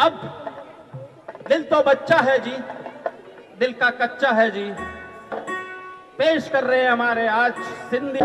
अब दिल तो बच्चा है जी, दिल का कच्चा है जी। पेश कर रहे हैं हमारे आज सिंधी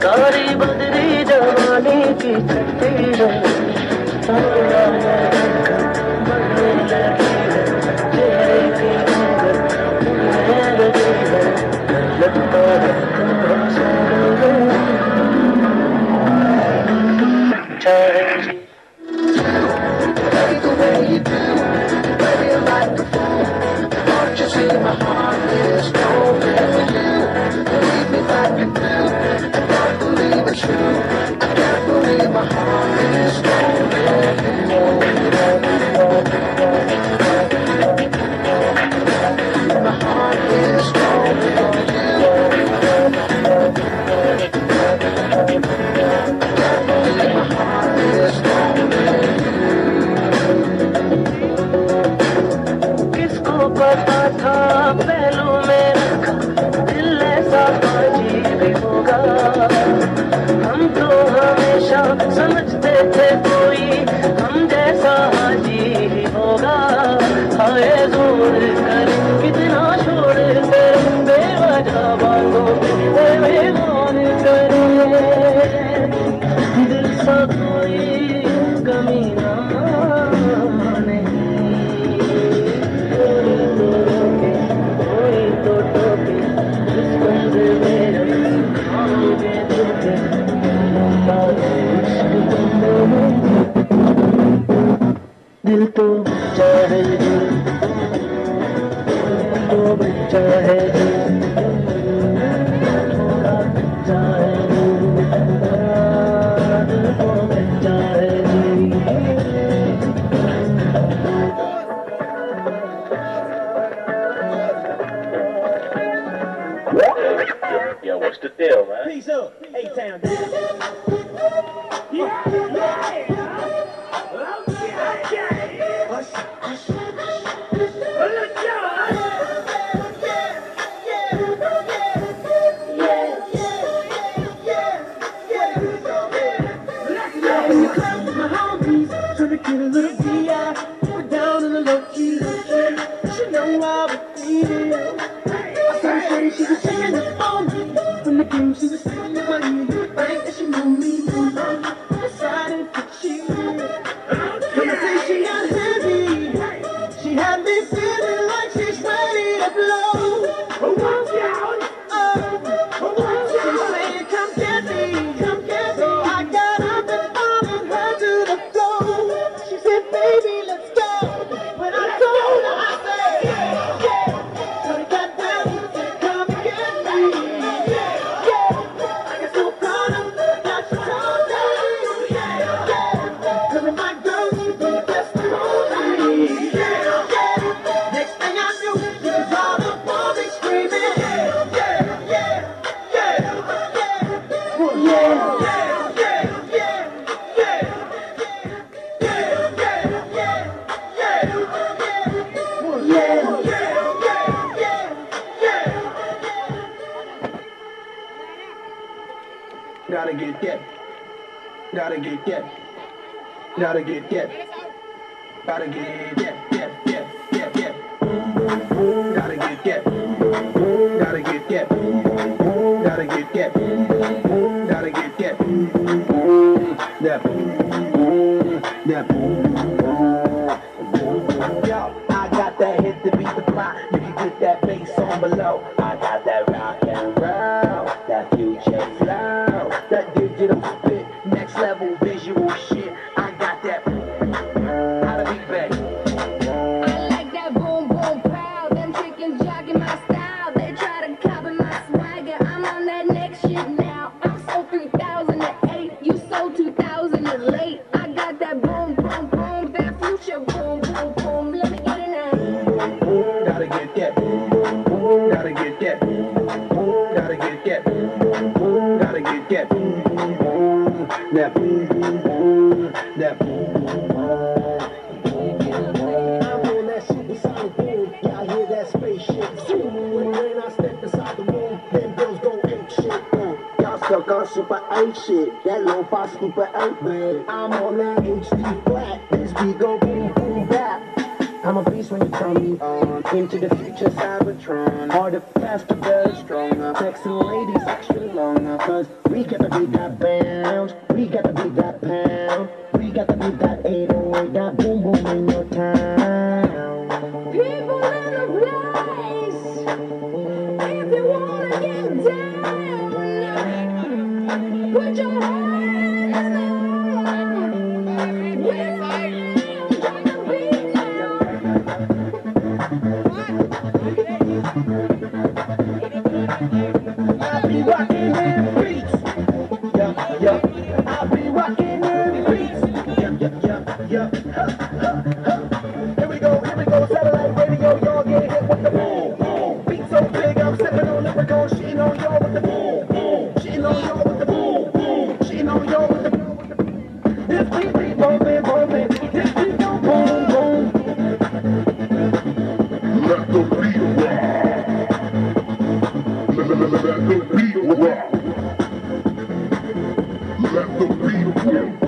कारी बदरी जवानी की छठी समझते थे कोई हम जैसा हाजी ही होगा। हाय जोर कर कितना छोड़ कर बेवजह बातों पे बेमान करे, दिल सा कोई कमी ना नहीं। कोई तो टोके इस बंदे में आओगे धोखे दिल तो चाहे तो बच्चा है चाहे तो बच्चा है। Yo, what's the deal, man? Peace up, A-Town. Get a little D.I. We're down in the low key. She know I would need it. I saw her, she was singing it for me. From the game, she was singing it for me. You think that she knew me? Decided to cheat. When I say she got heavy, she had me feeling like she's ready to blow. Watch out! She said, come get me, come get me. So I got up and followed her to the floor. She said, baby, let's go. When I told her, I said, yeah, yeah. So they got down and said, come and get me. Yeah, yeah. I got so proud of her, now she told me. Yeah, yeah. Cause my girl, she be just lonely. Yeah, yeah. Next thing I knew, she was all up on me screaming. Yeah, yeah, yeah, yeah, yeah, yeah. Gotta get that. Gotta get that. Gotta get that. Gotta get that. Gotta get that. Gotta get that. Gotta get that. Gotta get that. Yo, I got that hit to beat the block. You can get that bass on below. I got that rock and roll, that future flow, that digital spit, next level visual shit. I got that. How to be back. I like that boom boom pow, them chicken jacks. rocking my style. They try to copy my swagger. I'm on that next shit now. I'm sold 3008. You sold 2008. I got that boom, boom, boom. That future boom, boom, boom. Let me get it now. Boom, gotta get that. Boom, boom, gotta get that. Boom, boom, gotta get that. Boom, boom, gotta get that. Boom, boom, boom. That boom, boom, boom. That boom, boom, boom. I'm on that supersonic boom. Y'all hear that spaceship zoom. When I step inside the room, them girls go ape shit. Y'all stuck on super 8 shit. That lo-fi super 8 man. I'm on that HD flat. This beat go boom, boom, bap. I'm a beast when you turn me on. Into the future, Cybertron. Harder, faster, better, stronger. Sexy ladies, extra longer. Cause we got the beat that bounce. We got the beat that pound. We got the beat that 808. That boom, boom in your town. People in the place. If you wanna get down, put your hands up. We're on the beat now. I be rocking them beats. Yeah, yeah. I be rocking them beats. Yeah, yeah, yeah, yeah. Ha, ha, ha. Here we go, satellite radio, y'all get hit with the boom, boom. Beat so big, I'm stepping on leprechaun, shitting on y'all with the boom, boom. Shitting on y'all with the boom, boom. Shitting on y'all with the boom. This beat be bumping, bumping. This beat go boom, boom. Let the beat rock. Let the beat rock. Let the beat rock.